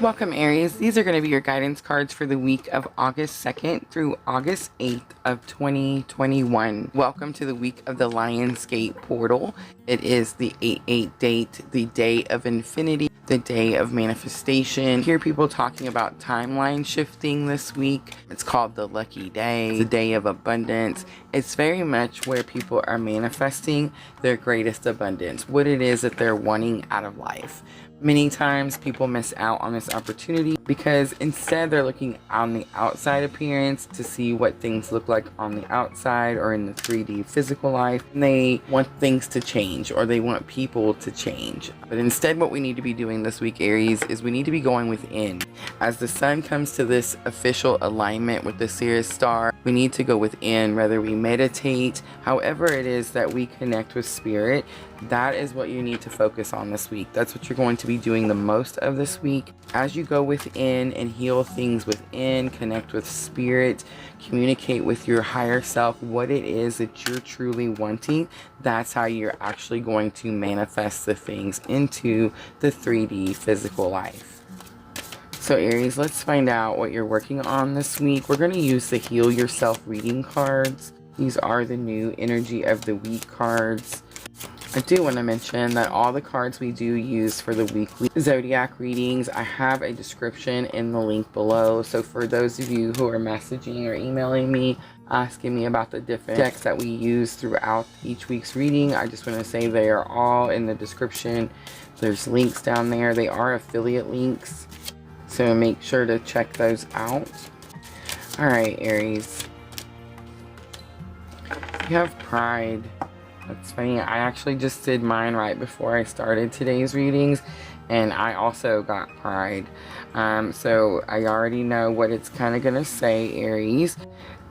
Welcome, Aries. These are going to be your guidance cards for the week of August 2nd through August 8th of 2021. Welcome to the week of the Lionsgate portal. It is the 8/8 date, the day of infinity, the day of manifestation. Hear people talking about timeline shifting this week. It's called the lucky day, the day of abundance. It's very much where people are manifesting their greatest abundance, what it is that they're wanting out of life. Many times people miss out on this opportunity because instead they're looking on the outside appearance to see what things look like on the outside or in the 3D physical life. And they want things to change or they want people to change. But instead what we need to be doing this week, Aries, is we need to be going within. As the sun comes to this official alignment with the Sirius star, we need to go within, whether we meditate, however it is that we connect with spirit. That is what you need to focus on this week. That's what you're going to be doing the most of this week. As you go within and heal things within, connect with spirit, communicate with your higher self what it is that you're truly wanting, that's how you're actually going to manifest the things into the 3D physical life. So Aries, let's find out what you're working on this week. We're going to use the Heal Yourself reading cards. These are the new Energy of the Week cards. I do want to mention that all the cards we do use for the weekly zodiac readings, I have a description in the link below. So for those of you who are messaging or emailing me, asking me about the different decks that we use throughout each week's reading, I just want to say they are all in the description. There's links down there. They are affiliate links, so make sure to check those out. All right, Aries. You have Pride. That's funny. I actually just did mine right before I started today's readings, and I also got Pride. So I already know what it's kind of going to say, Aries.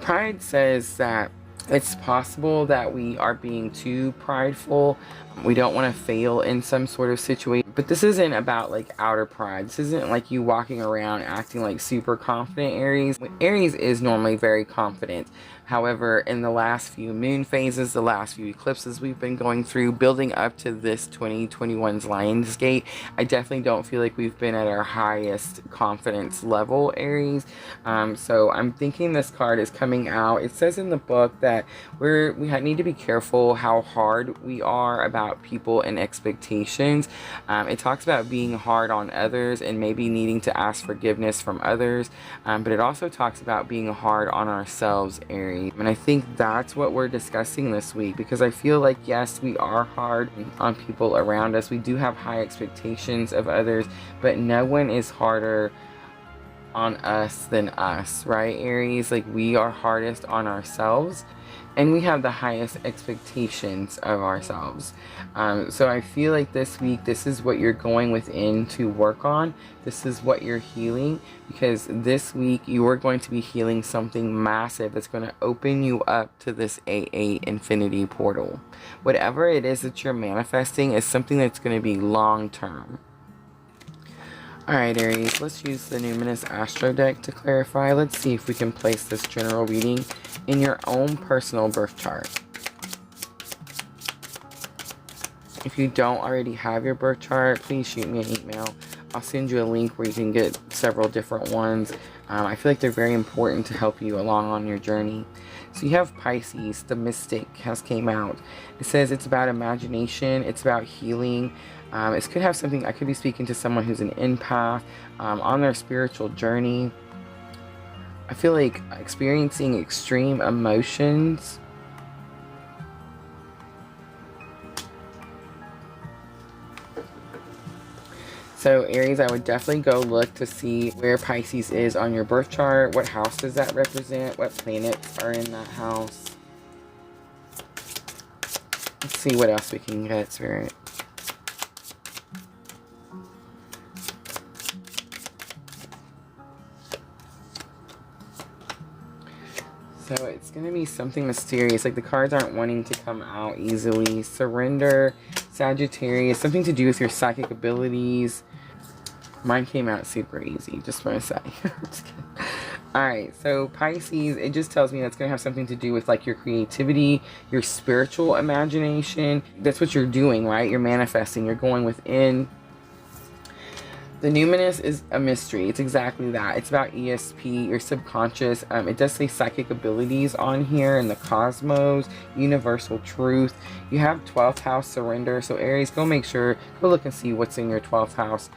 Pride says that it's possible that we are being too prideful. We don't want to fail in some sort of situation. But this isn't about like outer pride. This isn't like you walking around acting like super confident, Aries. Aries is normally very confident. However, in the last few moon phases, the last few eclipses we've been going through, building up to this 2021's Lionsgate, I definitely don't feel like we've been at our highest confidence level, Aries. So I'm thinking this card is coming out. It says in the book that we need to be careful how hard we are about people and expectations. It talks about being hard on others and maybe needing to ask forgiveness from others. But it also talks about being hard on ourselves, Aries. And I think that's what we're discussing this week, because I feel like, yes, we are hard on people around us. We do have high expectations of others, but no one is harder on us than us, right, Aries? Like, we are hardest on ourselves, and we have the highest expectations of ourselves. So I feel like this week, this is what you're going within to work on. This is what you're healing, because this week you are going to be healing something massive that's going to open you up to this 8/8 infinity portal. Whatever it is that you're manifesting is something that's going to be long term. Alright, Aries, let's use the Numinous Astro deck to clarify. Let's see if we can place this general reading in your own personal birth chart. If you don't already have your birth chart, please shoot me an email. I'll send you a link where you can get several different ones. I feel like they're very important to help you along on your journey. So you have Pisces, the Mystic has came out. It says it's about imagination, it's about healing. It could have something, I could be speaking to someone who's an empath on their spiritual journey. I feel like experiencing extreme emotions. So Aries, I would definitely go look to see where Pisces is on your birth chart. What house does that represent? What planets are in that house? Let's see what else we can get, Spirit. So it's going to be something mysterious. Like, the cards aren't wanting to come out easily. Surrender, Sagittarius, something to do with your psychic abilities. Mine came out super easy, just want to say. Just kidding. Alright, so Pisces, it just tells me that's going to have something to do with like your creativity, your spiritual imagination. That's what you're doing, right? You're manifesting, you're going within. The numinous is a mystery. It's exactly that. It's about ESP, your subconscious. It does say psychic abilities on here, in the cosmos, universal truth. You have 12th house surrender. So Aries, go look and see what's in your 12th house.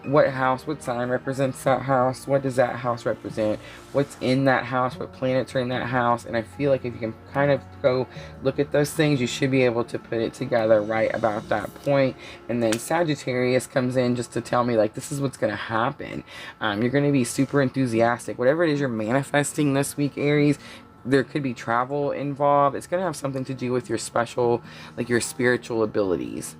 What sign represents that house? What does that house represent? What's in that house? What planets are in that house? And I feel like if you can kind of go look at those things, you should be able to put it together right about that point. And then Sagittarius comes in just to tell me, like, this is what's going to happen. You're going to be super enthusiastic. Whatever it is you're manifesting this week, Aries, there could be travel involved. It's going to have something to do with your your spiritual abilities.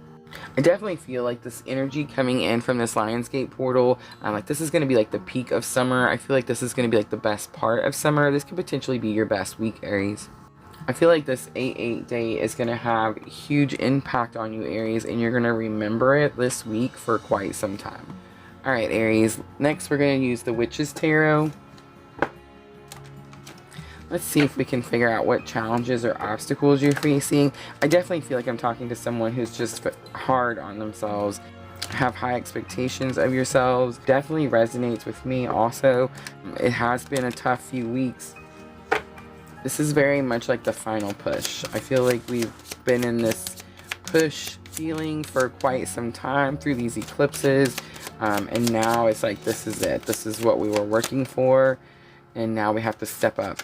I definitely feel like this energy coming in from this Lionsgate portal, like this is going to be like the peak of summer. I feel like this is going to be like the best part of summer. This could potentially be your best week, Aries. I feel like this 8/8 day is going to have huge impact on you, Aries, and you're going to remember it this week for quite some time. All right, Aries. Next, we're going to use the Witch's Tarot. Let's see if we can figure out what challenges or obstacles you're facing. I definitely feel like I'm talking to someone who's just hard on themselves, have high expectations of yourselves. Definitely resonates with me also. It has been a tough few weeks. This is very much like the final push. I feel like we've been in this push feeling for quite some time through these eclipses. And now it's like, this is it. This is what we were working for. And now we have to step up.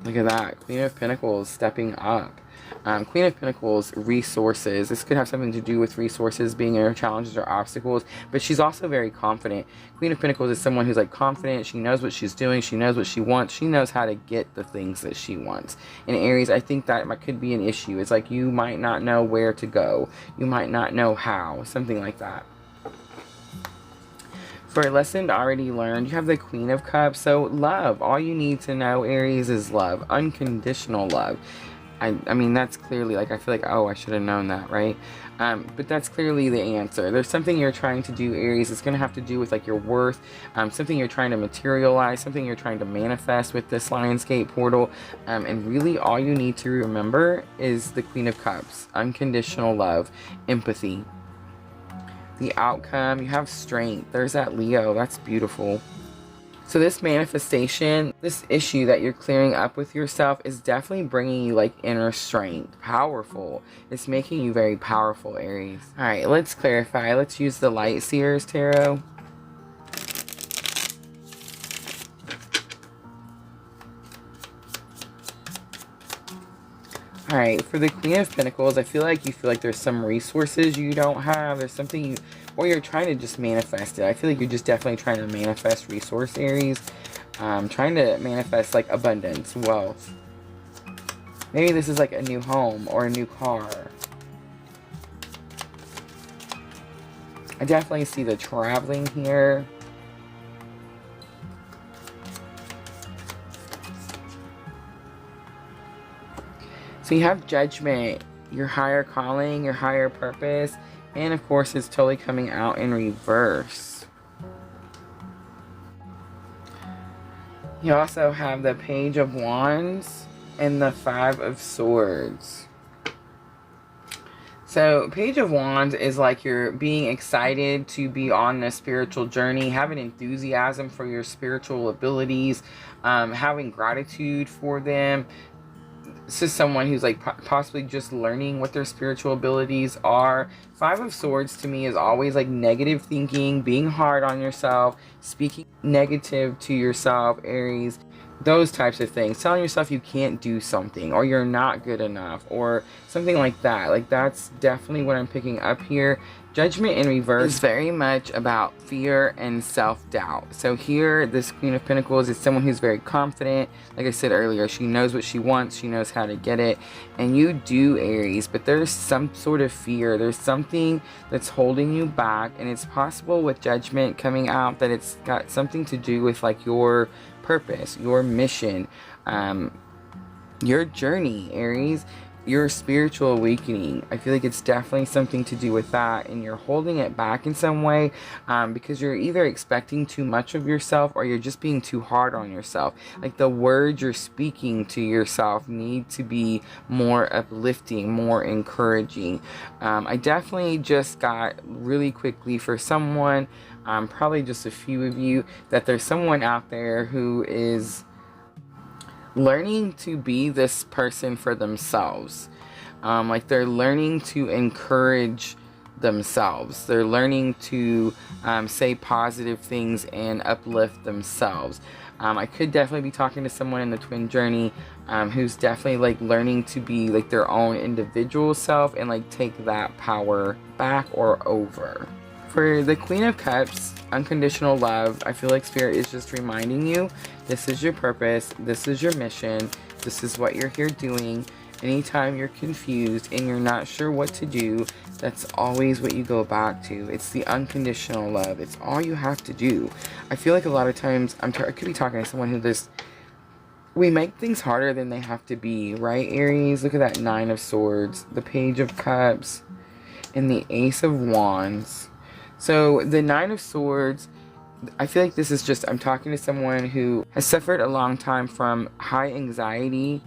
Look at that. Queen of Pentacles stepping up. Queen of Pentacles, resources. This could have something to do with resources being in her challenges or obstacles, but she's also very confident. Queen of Pentacles is someone who's like confident. She knows what she's doing. She knows what she wants. She knows how to get the things that she wants. In Aries, I think that could be an issue. It's like you might not know where to go. You might not know how. Something like that. For a lesson already learned, you have the Queen of Cups. So love. All you need to know, Aries, is love. Unconditional love. I mean, that's clearly, like, I feel like, oh, I should have known that, right? But that's clearly the answer. There's something you're trying to do, Aries. It's going to have to do with, like, your worth. Something you're trying to materialize. Something you're trying to manifest with this Lionsgate portal. And really, all you need to remember is the Queen of Cups. Unconditional love. Empathy. The outcome, you have strength. There's that Leo. That's beautiful. So this manifestation, this issue that you're clearing up with yourself is definitely bringing you like inner strength. Powerful. It's making you very powerful, Aries. All right, let's clarify. Let's use the Light Seers Tarot. All right, for the Queen of Pentacles, I feel like there's some resources you don't have. There's something or you're trying to just manifest it. I feel like you're just definitely trying to manifest resource, Aries. Trying to manifest like abundance, wealth. Maybe this is like a new home or a new car. I definitely see the traveling here. So you have judgment, your higher calling, your higher purpose, and of course it's totally coming out in reverse. You also have the Page of Wands and the Five of Swords. So Page of Wands is like you're being excited to be on a spiritual journey, having enthusiasm for your spiritual abilities, having gratitude for them. This is someone who's like possibly just learning what their spiritual abilities are. Five of Swords to me is always like negative thinking, being hard on yourself, speaking negative to yourself, Aries. Those types of things. Telling yourself you can't do something or you're not good enough or something like that. Like that's definitely what I'm picking up here. Judgment in reverse is very much about fear and self-doubt. So here, this Queen of Pentacles is someone who's very confident. Like I said earlier, she knows what she wants. She knows how to get it. And you do, Aries, but there's some sort of fear. There's something that's holding you back. And it's possible with Judgment coming out that it's got something to do with like your purpose, your mission, your journey, Aries. your spiritual awakening. I feel like it's definitely something to do with that, and you're holding it back in some way, because you're either expecting too much of yourself or you're just being too hard on yourself. Like the words you're speaking to yourself need to be more uplifting, more encouraging. I definitely just got really quickly for someone, probably just a few of you, that there's someone out there who is learning to be this person for themselves. Like they're learning to encourage themselves. They're learning to say positive things and uplift themselves. I could definitely be talking to someone in the twin journey who's definitely like learning to be like their own individual self and like take that power back or over. For the Queen of Cups, unconditional love, I feel like Spirit is just reminding you, this is your purpose, this is your mission, this is what you're here doing. Anytime you're confused and you're not sure what to do, that's always what you go back to. It's the unconditional love. It's all you have to do. I feel like a lot of times, I could be talking to someone who just, we make things harder than they have to be, right, Aries? Look at that Nine of Swords, the Page of Cups, and the Ace of Wands. So the Nine of Swords, I feel like this is just, I'm talking to someone who has suffered a long time from high anxiety,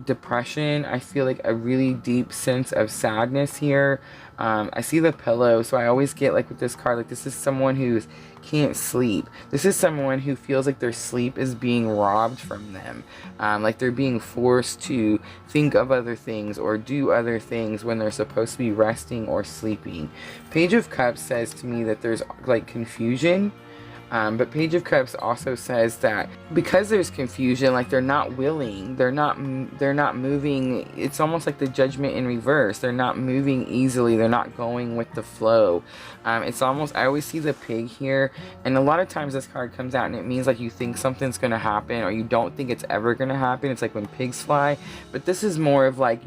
depression. I feel like a really deep sense of sadness here. I see the pillow, so I always get like with this card, like this is someone who can't sleep. This is someone who feels like their sleep is being robbed from them. Like they're being forced to think of other things or do other things when they're supposed to be resting or sleeping. Page of Cups says to me that there's like confusion. But Page of Cups also says that because there's confusion, like they're not willing, they're not moving. It's almost like the Judgment in reverse. They're not moving easily. They're not going with the flow. It's almost, I always see the pig here, and a lot of times this card comes out and it means like you think something's going to happen or you don't think it's ever going to happen. It's like when pigs fly, but this is more of like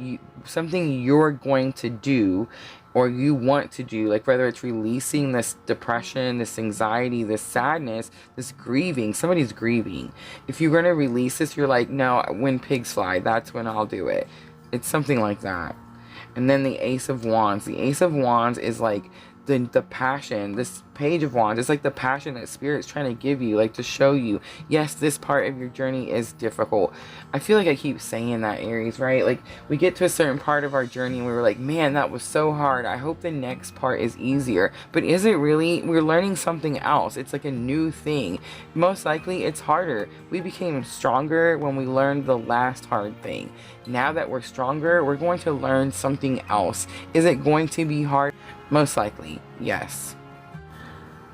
something you're going to do or you want to do, like whether it's releasing this depression, this anxiety, this sadness, this grieving. Somebody's grieving. If you're going to release this, you're like, no, when pigs fly, that's when I'll do it. It's something like that. And then the Ace of Wands. The Ace of Wands is like the passion. This Page of Wands is like the passion that Spirit's trying to give you, like to show you, yes, this part of your journey is difficult. I feel like I keep saying that, Aries, right? Like we get to a certain part of our journey and we were like, man, that was so hard. I hope the next part is easier. But is it really? We're learning something else. It's like a new thing. Most likely it's harder. We became stronger when we learned the last hard thing. Now that we're stronger, we're going to learn something else. Is it going to be hard? Most likely, yes.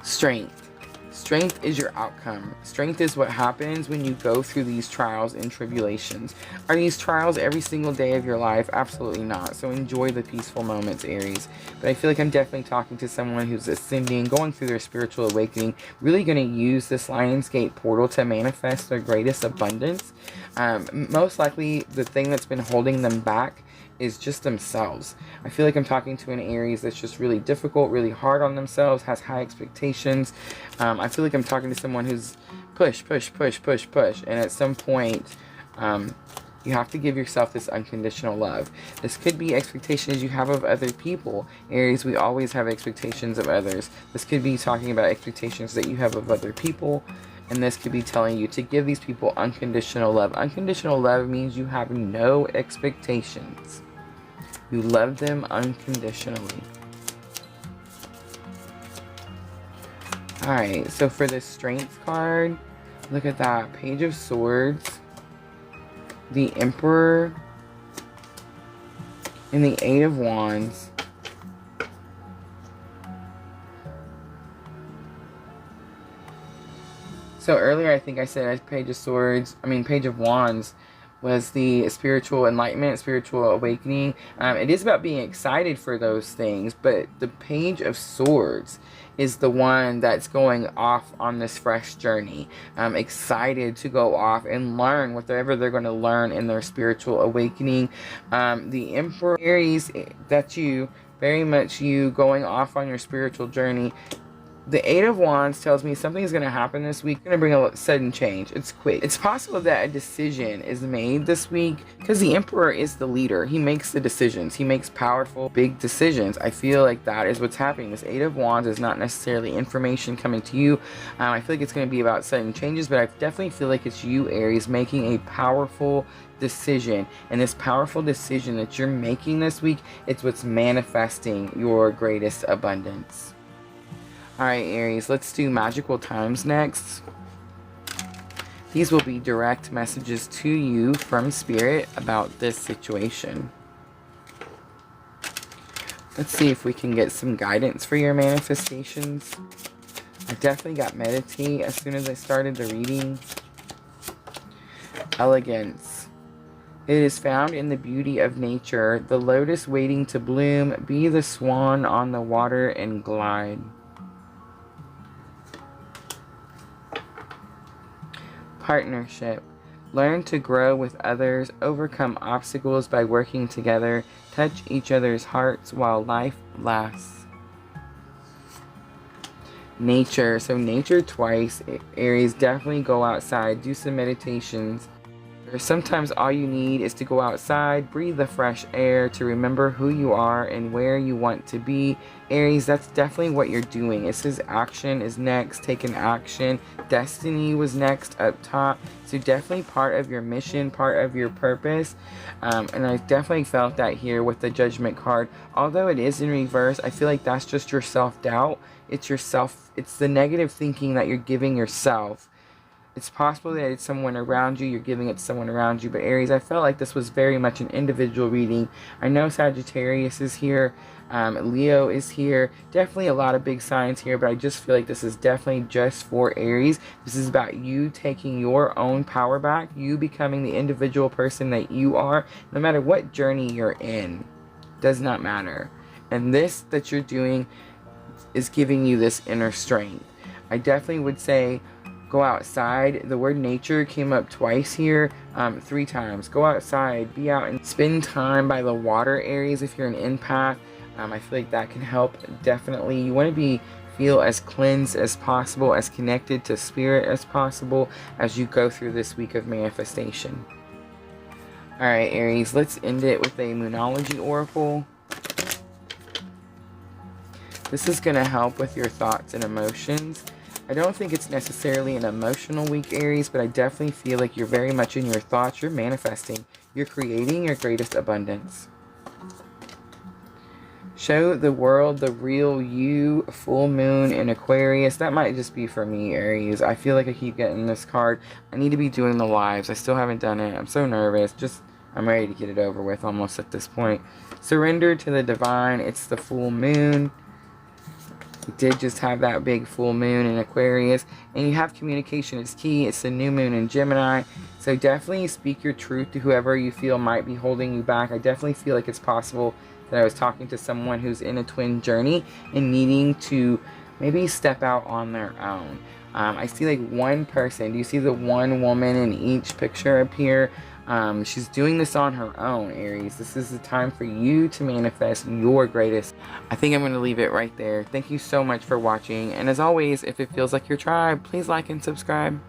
Strength. Strength is your outcome. Strength is what happens when you go through these trials and tribulations. Are these trials every single day of your life? Absolutely not. So enjoy the peaceful moments, Aries. But I feel like I'm definitely talking to someone who's ascending, going through their spiritual awakening, really going to use this Lionsgate portal to manifest their greatest abundance. Most likely, the thing that's been holding them back is just themselves. I feel like I'm talking to an Aries that's just really difficult, really hard on themselves, has high expectations. I feel like I'm talking to someone who's push, and at some point, you have to give yourself this unconditional love. This could be expectations you have of other people. Aries, we always have expectations of others. This could be talking about expectations that you have of other people. And this could be telling you to give these people unconditional love. Unconditional love means you have no expectations. You love them unconditionally. Alright, so for the Strength card, look at that. Page of Swords, the Emperor, and the Eight of Wands. So earlier I think I said Page of Wands was the spiritual enlightenment, spiritual awakening. It is about being excited for those things, but the Page of Swords is the one that's going off on this fresh journey. Excited to go off and learn whatever they're going to learn in their spiritual awakening. The Emperor, Aries, that's you, very much you going off on your spiritual journey. The Eight of Wands tells me something's going to happen this week. It's going to bring a sudden change. It's quick. It's possible that a decision is made this week because the Emperor is the leader. He makes the decisions. He makes powerful, big decisions. I feel like that is what's happening. This Eight of Wands is not necessarily information coming to you. I feel like it's going to be about sudden changes, but I definitely feel like it's you, Aries, making a powerful decision. And this powerful decision that you're making this week, it's what's manifesting your greatest abundance. Alright, Aries, let's do magical times next. These will be direct messages to you from Spirit about this situation. Let's see if we can get some guidance for your manifestations. I definitely got meditate as soon as I started the reading. Elegance. It is found in the beauty of nature, the lotus waiting to bloom, be the swan on the water and glide. Partnership. Learn to grow with others, overcome obstacles by working together, touch each other's hearts while life lasts. Nature. So nature twice. Aries, definitely go outside, do some meditations. Sometimes all you need is to go outside, breathe the fresh air, to remember who you are and where you want to be. Aries, that's definitely what you're doing. It says action is next, taking action. Destiny was next up top. So definitely part of your mission, part of your purpose. And I definitely felt that here with the Judgment card. Although it is in reverse, I feel like that's just your self-doubt. It's the negative thinking that you're giving yourself. It's possible that it's someone around you, you're giving it to someone around you. But Aries, I felt like this was very much an individual reading. I know Sagittarius is here, Leo is here, definitely a lot of big signs here, but I just feel like this is definitely just for Aries. This is about you taking your own power back, you becoming the individual person that you are, no matter what journey you're in. Does not matter. And this that you're doing is giving you this inner strength. I definitely would say go outside. The word nature came up twice here, 3 times. Go outside, be out and spend time by the water, Aries, if you're an empath. I feel like that can help. Definitely, you want to feel as cleansed as possible, as connected to spirit as possible as you go through this week of manifestation. Alright, Aries, let's end it with a Moonology Oracle. This is going to help with your thoughts and emotions. I don't think it's necessarily an emotional week, Aries, but I definitely feel like you're very much in your thoughts. You're manifesting. You're creating your greatest abundance. Show the world the real you, full moon in Aquarius. That might just be for me, Aries. I feel like I keep getting this card. I need to be doing the lives. I still haven't done it. I'm so nervous. I'm ready to get it over with almost at this point. Surrender to the divine. It's the full moon. We did just have that big full moon in Aquarius, and you have communication is key. It's the new moon in Gemini, so definitely speak your truth to whoever you feel might be holding you back. I definitely feel like it's possible that I was talking to someone who's in a twin journey and needing to maybe step out on their own. I see like one person. Do you see the one woman in each picture up here? She's doing this on her own, Aries. This is the time for you to manifest your greatest. I think I'm going to leave it right there. Thank you so much for watching. And as always, if it feels like your tribe, please like and subscribe.